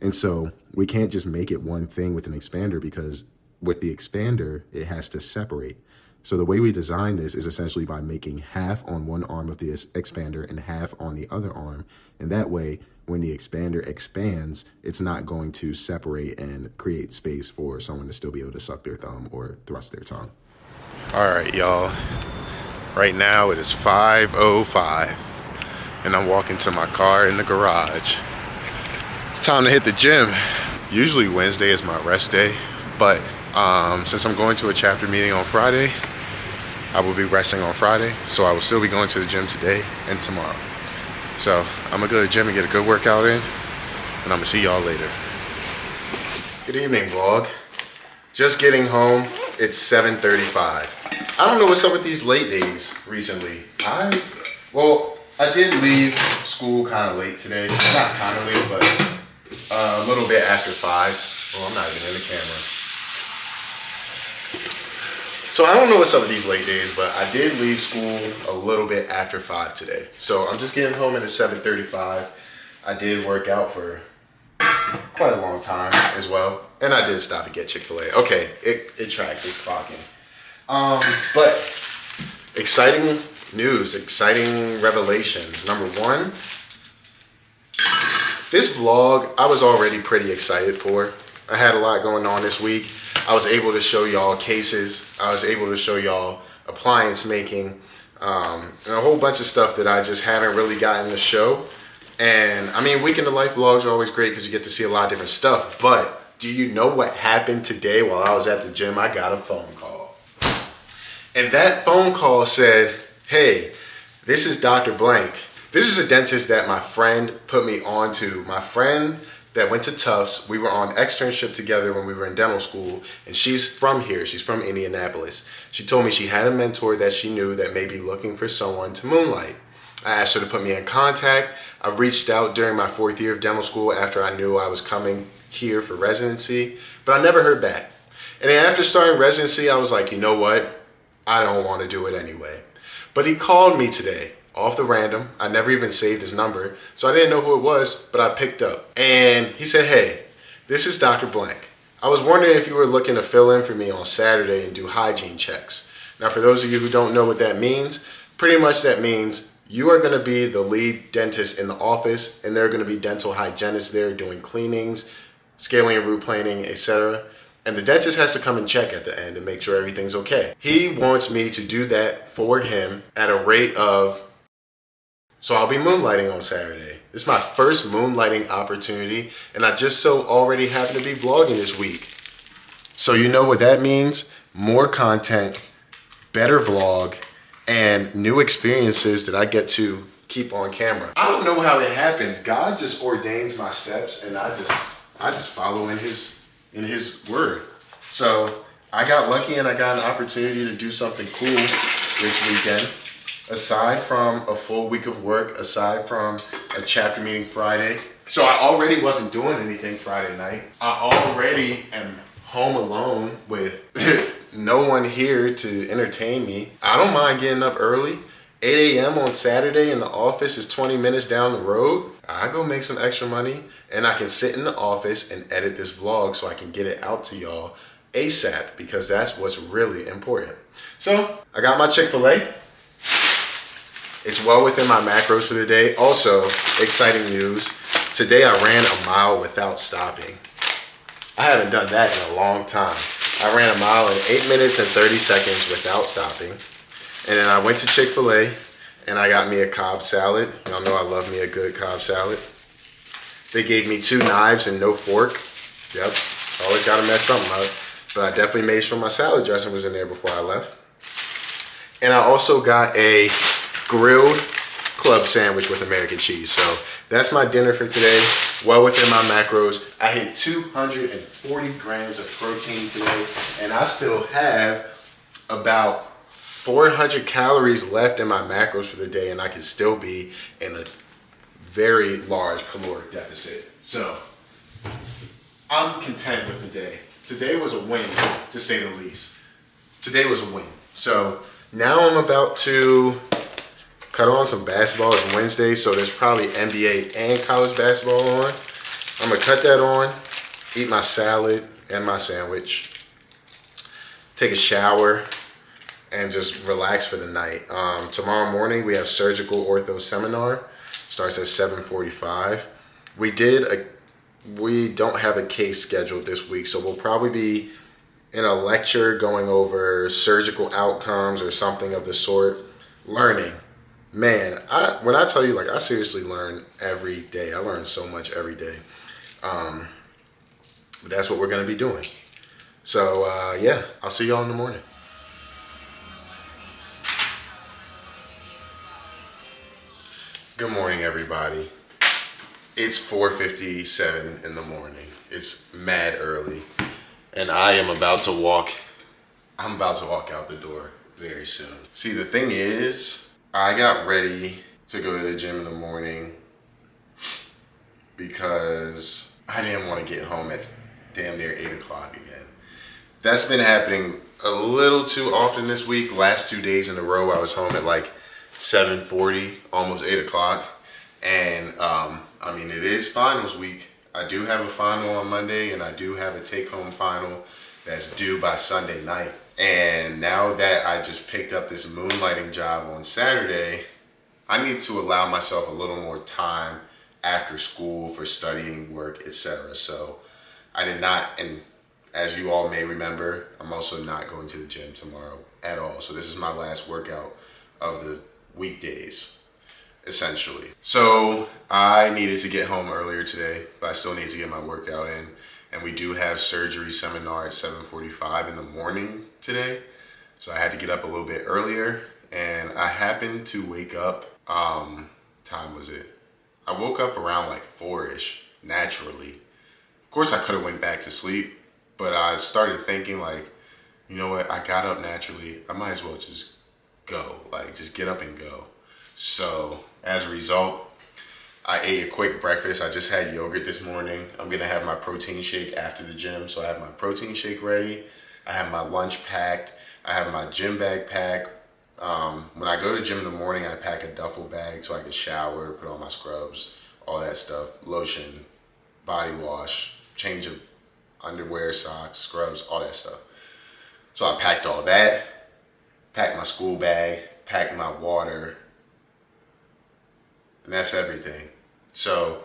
And so we can't just make it one thing with an expander, because with the expander, it has to separate. So the way we design this is essentially by making half on one arm of the expander and half on the other arm. And that way, when the expander expands, it's not going to separate and create space for someone to still be able to suck their thumb or thrust their tongue. All right, y'all. Right now it is 5:05 and I'm walking to my car in the garage. It's time to hit the gym. Usually Wednesday is my rest day, but since I'm going to a chapter meeting on Friday, I will be resting on Friday, so I will still be going to the gym today and tomorrow. So I'm gonna go to the gym and get a good workout in, and I'm gonna see y'all later. Good evening, vlog. Just getting home. It's 7:35. I don't know what's up with these late days recently. I did leave school kind of late today. Not kind of late, but a little bit after 5. Oh, I'm not even in the camera. So I don't know what's up with these late days, but I did leave school a little bit after 5 today. So I'm just getting home at 7:35. I did work out for quite a long time as well. And I did stop and get Chick-fil-A. Okay, it tracks, it's clocking. But exciting news, exciting revelations. Number one, this vlog I was already pretty excited for. I had a lot going on this week. I was able to show y'all cases. I was able to show y'all appliance making, and a whole bunch of stuff that I just haven't really gotten to show. And I mean, Week in the Life vlogs are always great because you get to see a lot of different stuff. But do you know what happened today while I was at the gym? I got a phone call. And that phone call said, hey, this is Dr. Blank. This is a dentist that my friend put me on to. My friend that went to Tufts, we were on externship together when we were in dental school, and she's from here, she's from Indianapolis. She told me she had a mentor that she knew that may be looking for someone to moonlight. I asked her to put me in contact. I reached out during my 4th year of dental school after I knew I was coming here for residency, but I never heard back. And then after starting residency, I was like, you know what? I don't want to do it anyway. But he called me today. Off the random. I never even saved his number, so I didn't know who it was, but I picked up. And he said, hey, this is Dr. Blank. I was wondering if you were looking to fill in for me on Saturday and do hygiene checks. Now, for those of you who don't know what that means, pretty much that means you are going to be the lead dentist in the office, and there are going to be dental hygienists there doing cleanings, scaling and root planing, etc. And the dentist has to come and check at the end and make sure everything's okay. He wants me to do that for him at a rate of... So I'll be moonlighting on Saturday. This is my first moonlighting opportunity, and I just so already happen to be vlogging this week. So you know what that means? More content, better vlog, and new experiences that I get to keep on camera. I don't know how it happens. God just ordains my steps, and I just follow in his word. So I got lucky and I got an opportunity to do something cool this weekend. Aside from a full week of work, aside from a chapter meeting Friday. So I already wasn't doing anything Friday night. I already am home alone with no one here to entertain me. I don't mind getting up early. 8 a.m. on Saturday in the office is 20 minutes down the road. I go make some extra money and I can sit in the office and edit this vlog so I can get it out to y'all ASAP, because that's what's really important. So I got my Chick-fil-A. It's well within my macros for the day. Also, exciting news. Today I ran a mile without stopping. I haven't done that in a long time. I ran a mile in 8 minutes and 30 seconds without stopping. And then I went to Chick-fil-A and I got me a Cobb salad. Y'all know I love me a good Cobb salad. They gave me 2 knives and no fork. Yep, always gotta mess something up. But I definitely made sure my salad dressing was in there before I left. And I also got a grilled club sandwich with American cheese. So that's my dinner for today. Well within my macros. I hit 240 grams of protein today, and I still have about 400 calories left in my macros for the day, and I can still be in a very large caloric deficit. So I'm content with the day. Today was a win, to say the least. Today was a win. So now I'm about to cut on some basketball. It's Wednesday, so there's probably NBA and college basketball on. I'm gonna cut that on, eat my salad and my sandwich, take a shower, and just relax for the night. Tomorrow morning we have surgical ortho seminar. Starts at 7:45. We don't have a case scheduled this week, so we'll probably be in a lecture going over surgical outcomes or something of the sort. Learning. Man, when I tell you, like, I seriously learn every day. I learn so much every day. But that's what we're going to be doing. So, yeah, I'll see y'all in the morning. Good morning, everybody. It's 4:57 in the morning. It's mad early. And I'm about to walk out the door very soon. See, the thing is, I got ready to go to the gym in the morning because I didn't want to get home at damn near 8 o'clock again. That's been happening a little too often this week. Last 2 days in a row, I was home at like 7:40, almost 8 o'clock. And I mean, it is finals week. I do have a final on Monday, and I do have a take-home final that's due by Sunday night. And now that I just picked up this moonlighting job on Saturday, I need to allow myself a little more time after school for studying, work, etc. So I did not, and as you all may remember, I'm also not going to the gym tomorrow at all. So this is my last workout of the weekdays, essentially. So I needed to get home earlier today, but I still need to get my workout in. And we do have surgery seminar at 7:45 in the morning today. So I had to get up a little bit earlier, and I happened to wake up, time was it? I woke up around like 4-ish, naturally. Of course I could have went back to sleep, but I started thinking like, you know what, I got up naturally, I might as well just go, like just get up and go. So as a result, I ate a quick breakfast. I just had yogurt this morning. I'm gonna have my protein shake after the gym. So I have my protein shake ready. I have my lunch packed. I have my gym bag packed. When I go to the gym in the morning, I pack a duffel bag so I can shower, put on my scrubs, all that stuff, lotion, body wash, change of underwear, socks, scrubs, all that stuff. So I packed all that, packed my school bag, packed my water, and that's everything. So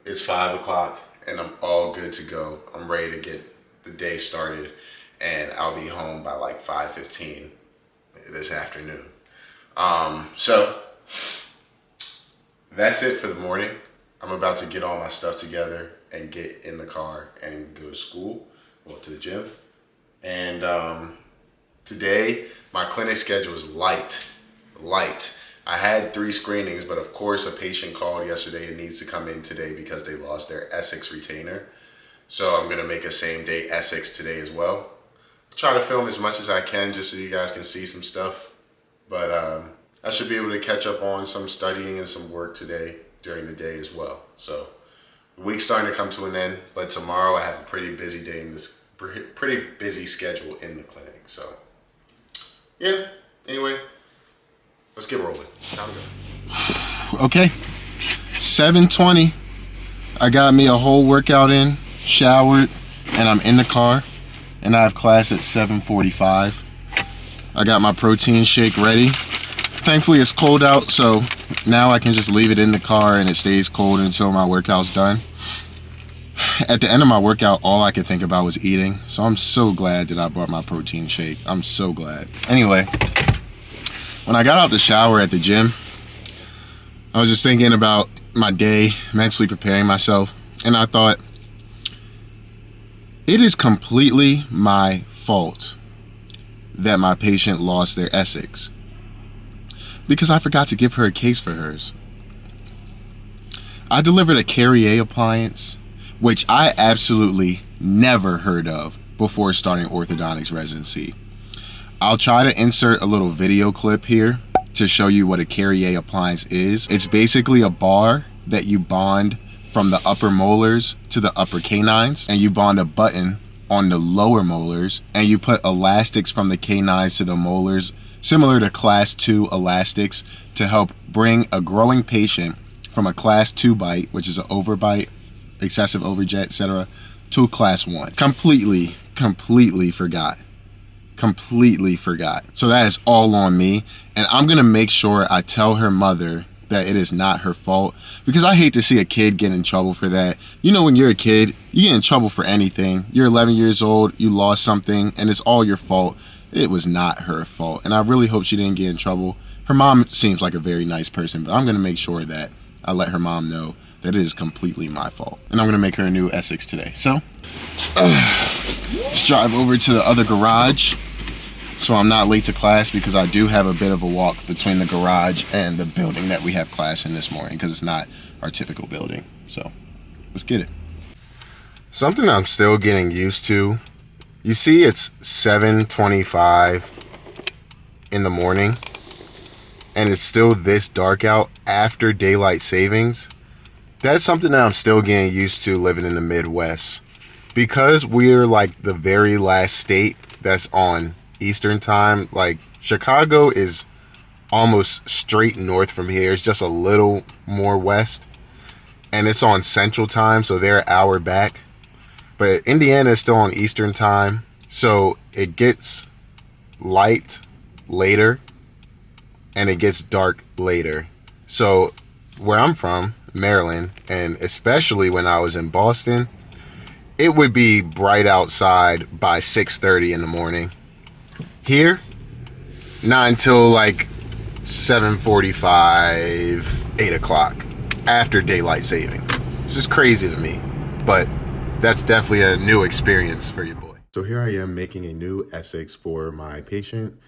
it's 5 o'clock and I'm all good to go. I'm ready to get the day started, and I'll be home by like 5:15 this afternoon. So that's it for the morning. I'm about to get all my stuff together and get in the car and go to school, well, to the gym. And today my clinic schedule is light. I had 3 screenings, but of course a patient called yesterday and needs to come in today because they lost their Essex retainer. So I'm gonna make a same day Essex today as well. Try to film as much as I can just so you guys can see some stuff. But I should be able to catch up on some studying and some work today during the day as well. So the week's starting to come to an end, but tomorrow I have a pretty busy day in this, pretty busy schedule in the clinic. So yeah, anyway. Let's get rolling. Time to go. Okay, 7:20. I got me a whole workout in, showered, and I'm in the car. And I have class at 7:45. I got my protein shake ready. Thankfully it's cold out, so now I can just leave it in the car and it stays cold until my workout's done. At the end of my workout, all I could think about was eating. So I'm so glad that I bought my protein shake. I'm so glad. Anyway. When I got out the shower at the gym, I was just thinking about my day, mentally preparing myself, and I thought, it is completely my fault that my patient lost their Essex because I forgot to give her a case for hers. I delivered a Carrier appliance, which I absolutely never heard of before starting orthodontics residency. I'll try to insert a little video clip here to show you what a Carrier appliance is. It's basically a bar that you bond from the upper molars to the upper canines, and you bond a button on the lower molars, and you put elastics from the canines to the molars, similar to class 2 elastics, to help bring a growing patient from a class 2 bite, which is an overbite, excessive overjet, etc., to class 1. Completely forgot. Completely forgot. So that is all on me. And I'm going to make sure I tell her mother that it is not her fault, because I hate to see a kid get in trouble for that. You know, when you're a kid, you get in trouble for anything. You're 11 years old, you lost something, and it's all your fault. It was not her fault. And I really hope she didn't get in trouble. Her mom seems like a very nice person, but I'm going to make sure that I let her mom know that it is completely my fault. And I'm going to make her a new Essex today. So, let's drive over to the other garage so I'm not late to class, because I do have a bit of a walk between the garage and the building that we have class in this morning, because it's not our typical building. So, let's get it. Something I'm still getting used to. You see, it's 7:25 in the morning, and it's still this dark out after daylight savings. That's something that I'm still getting used to living in the Midwest, because we're like the very last state that's on Eastern time. Like, Chicago is almost straight north from here. It's just a little more west, and it's on Central time, so they're an hour back. But Indiana is still on Eastern time, so it gets light later and it gets dark later. So where I'm from, Maryland, and especially when I was in Boston, it would be bright outside by 6:30 in the morning. Here, not until like 7:45, 8 o'clock after daylight savings. This is crazy to me, but that's definitely a new experience for your boy. So here I am making a new Essex for my patient.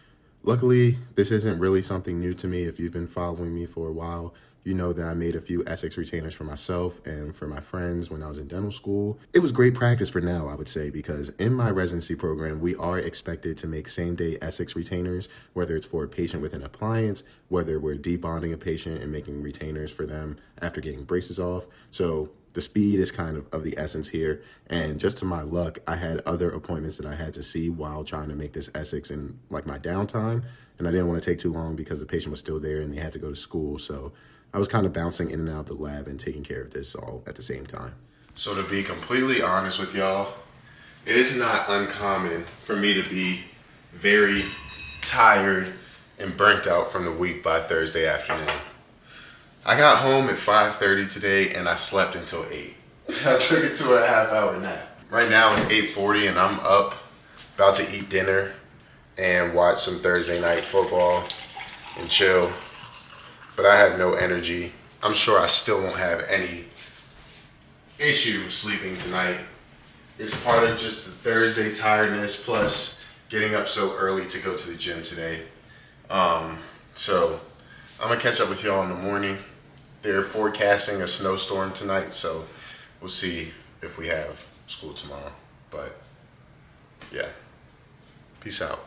Luckily, this isn't really something new to me. If you've been following me for a while, you know that I made a few Essex retainers for myself and for my friends when I was in dental school. It was great practice for now, I would say, because in my residency program, we are expected to make same-day Essex retainers, whether it's for a patient with an appliance, whether we're debonding a patient and making retainers for them after getting braces off. So the speed is kind of the essence here. And just to my luck, I had other appointments that I had to see while trying to make this Essex in like my downtime. And I didn't want to take too long because the patient was still there and they had to go to school. So I was kind of bouncing in and out of the lab and taking care of this all at the same time. So to be completely honest with y'all, it is not uncommon for me to be very tired and burnt out from the week by Thursday afternoon. I got home at 5:30 today and I slept until 8. I took a 2.5-hour nap. Right now it's 8:40 and I'm up, about to eat dinner and watch some Thursday night football and chill. But I have no energy. I'm sure I still won't have any issue sleeping tonight. It's part of just the Thursday tiredness plus getting up so early to go to the gym today. So I'm gonna catch up with y'all in the morning. They're forecasting a snowstorm tonight, so we'll see if we have school tomorrow. But yeah, peace out.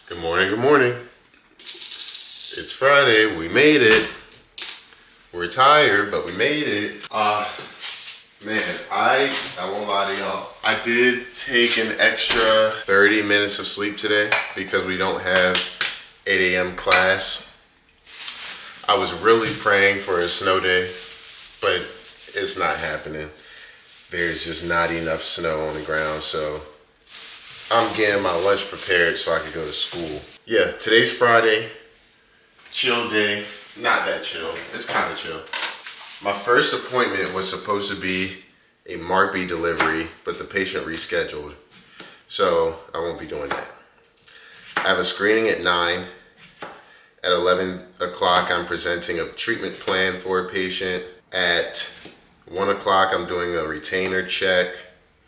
Good morning, good morning. It's Friday, we made it. We're tired, but we made it. Man, I won't lie to y'all. I did take an extra 30 minutes of sleep today because we don't have 8 a.m. class. I was really praying for a snow day, but it's not happening. There's just not enough snow on the ground, so I'm getting my lunch prepared so I can go to school. Yeah, today's Friday, chill day. Not that chill, it's kind of chill. My first appointment was supposed to be a Mark B delivery, but the patient rescheduled, so I won't be doing that. I have a screening at 9. At 11 o'clock, I'm presenting a treatment plan for a patient. At 1 o'clock, I'm doing a retainer check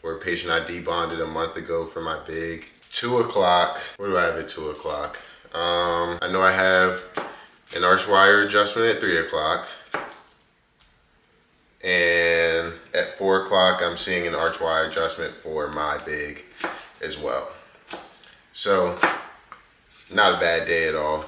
for a patient I debonded a month ago for my big. 2 o'clock, what do I have at 2 o'clock? I know I have an arch wire adjustment at 3 o'clock. And at 4 o'clock, I'm seeing an arch wire adjustment for my big as well. So, not a bad day at all.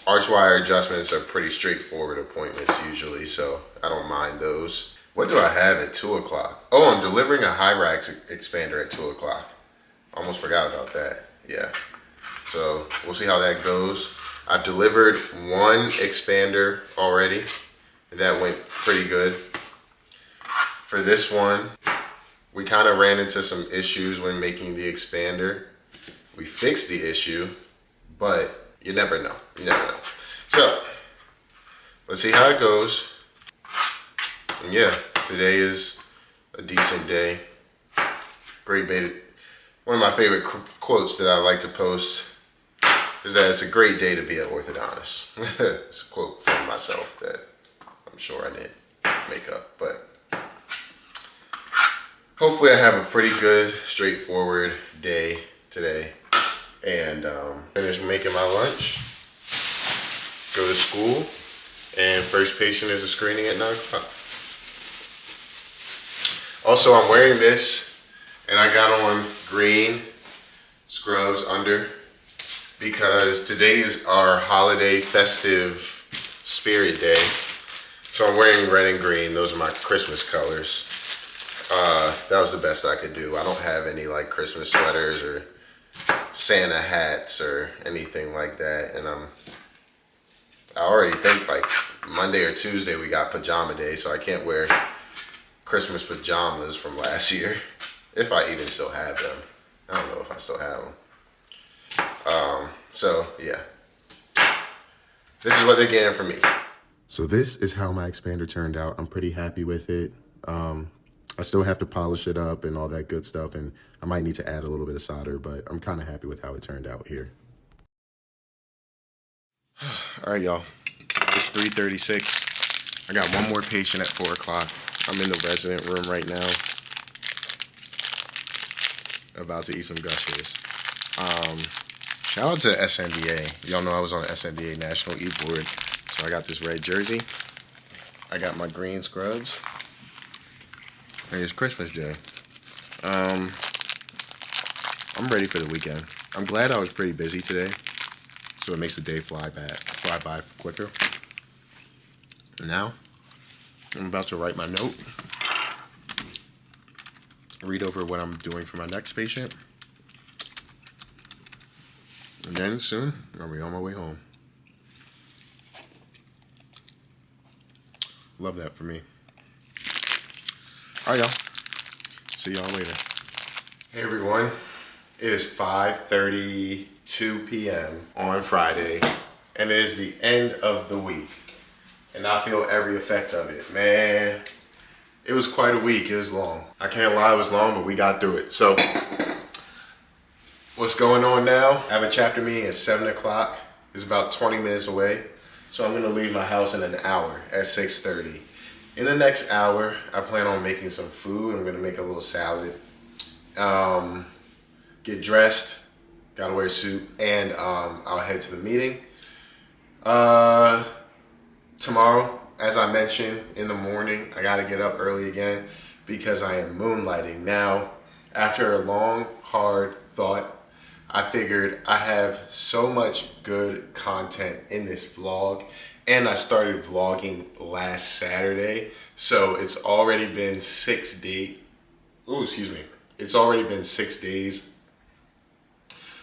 Arch wire adjustments are pretty straightforward appointments usually, so I don't mind those. What do I have at 2 o'clock? Oh, I'm delivering a Hyrax expander at 2 o'clock. Almost forgot about that. Yeah. So we'll see how that goes. I've delivered one expander already, and that went pretty good. For this one, we kind of ran into some issues when making the expander. We fixed the issue, but you never know. You never know. So let's see how it goes. And yeah, today is a decent day. Great day. One of my favorite quotes that I like to post is that it's a great day to be an orthodontist. It's a quote from myself that I'm sure I didn't make up, but hopefully I have a pretty good, straightforward day today. And finish making my lunch, go to school, and first patient is a screening at 9 o'clock. Also, I'm wearing this, and I got on green scrubs under because today is our holiday festive spirit day. So I'm wearing red and green. Those are my Christmas colors. That was the best I could do. I don't have any like Christmas sweaters or Santa hats or anything like that. And I already think like Monday or Tuesday we got pajama day, so I can't wear Christmas pajamas from last year. If I even still have them. I don't know if I still have them. So yeah, this is what they're getting from me. So this is how my expander turned out. I'm pretty happy with it. I still have to polish it up and all that good stuff, and I might need to add a little bit of solder, but I'm kind of happy with how it turned out here. All right, y'all. It's 3:36. I got one more patient at 4 o'clock. I'm in the resident room right now. About to eat some gushers. Shout out to SNDA. Y'all know I was on the SNDA National E-Board. So I got this red jersey. I got my green scrubs. And it's Christmas Day. I'm ready for the weekend. I'm glad I was pretty busy today. So it makes the day fly by quicker. And now, I'm about to write my note. Read over what I'm doing for my next patient. And then soon, I'll be on my way home. Love that for me. All right, y'all. See y'all later. Hey, everyone. It is 5:32 p.m. on Friday, and it is the end of the week. And I feel every effect of it. Man, it was quite a week. It was long. I can't lie, it was long, but we got through it. So, what's going on now? I have a chapter meeting at 7 o'clock. It's about 20 minutes away. So I'm gonna leave my house in an hour at 6:30. In the next hour, I plan on making some food. I'm gonna make a little salad. Get dressed, gotta wear a suit, and I'll head to the meeting. Tomorrow, as I mentioned, in the morning, I gotta get up early again because I am moonlighting. Now, after a long, hard thought, I figured I have so much good content in this vlog, and I started vlogging last Saturday, so it's already been 6 days. Oh, excuse me. It's already been 6 days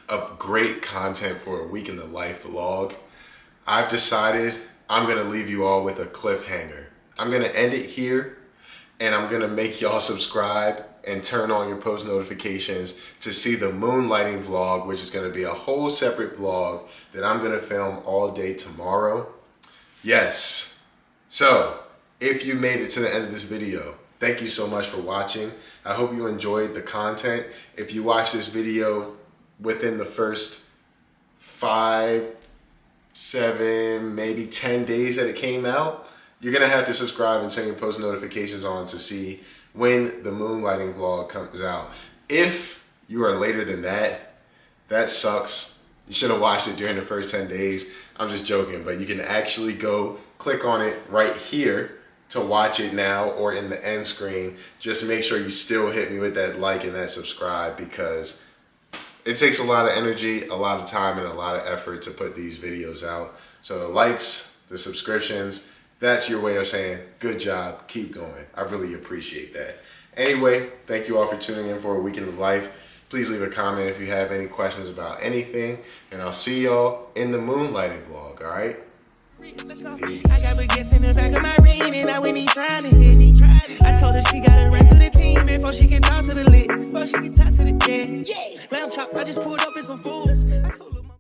of great content for a week in the life vlog. I've decided I'm gonna leave you all with a cliffhanger. I'm gonna end it here, and I'm gonna make y'all subscribe and turn on your post notifications to see the moonlighting vlog, which is gonna be a whole separate vlog that I'm gonna film all day tomorrow. Yes. So, if you made it to the end of this video, thank you so much for watching. I hope you enjoyed the content. If you watched this video within the first 5, 7, maybe 10 days that it came out, you're gonna have to subscribe and turn your post notifications on to see when the moonlighting vlog comes out. If you are later than that, that sucks. You should have watched it during the first 10 days. I'm just joking, but you can actually go click on it right here to watch it now or in the end screen. Just make sure you still hit me with that like and that subscribe, because it takes a lot of energy, a lot of time, and a lot of effort to put these videos out. So the likes, the subscriptions, That's your way of saying, good job, keep going. I really appreciate that. Anyway, thank you all for tuning in for A Weekend of Life. Please leave a comment if you have any questions about anything, and I'll see y'all in the Moonlighting vlog, all right? Peace. I got baguettes in the back of my ring, and I went in trying to hit. I told her she gotta run to the team before she can talk to the lit. Before she can talk to the jet. Yeah. Lamb chop, I just pulled up in some fools.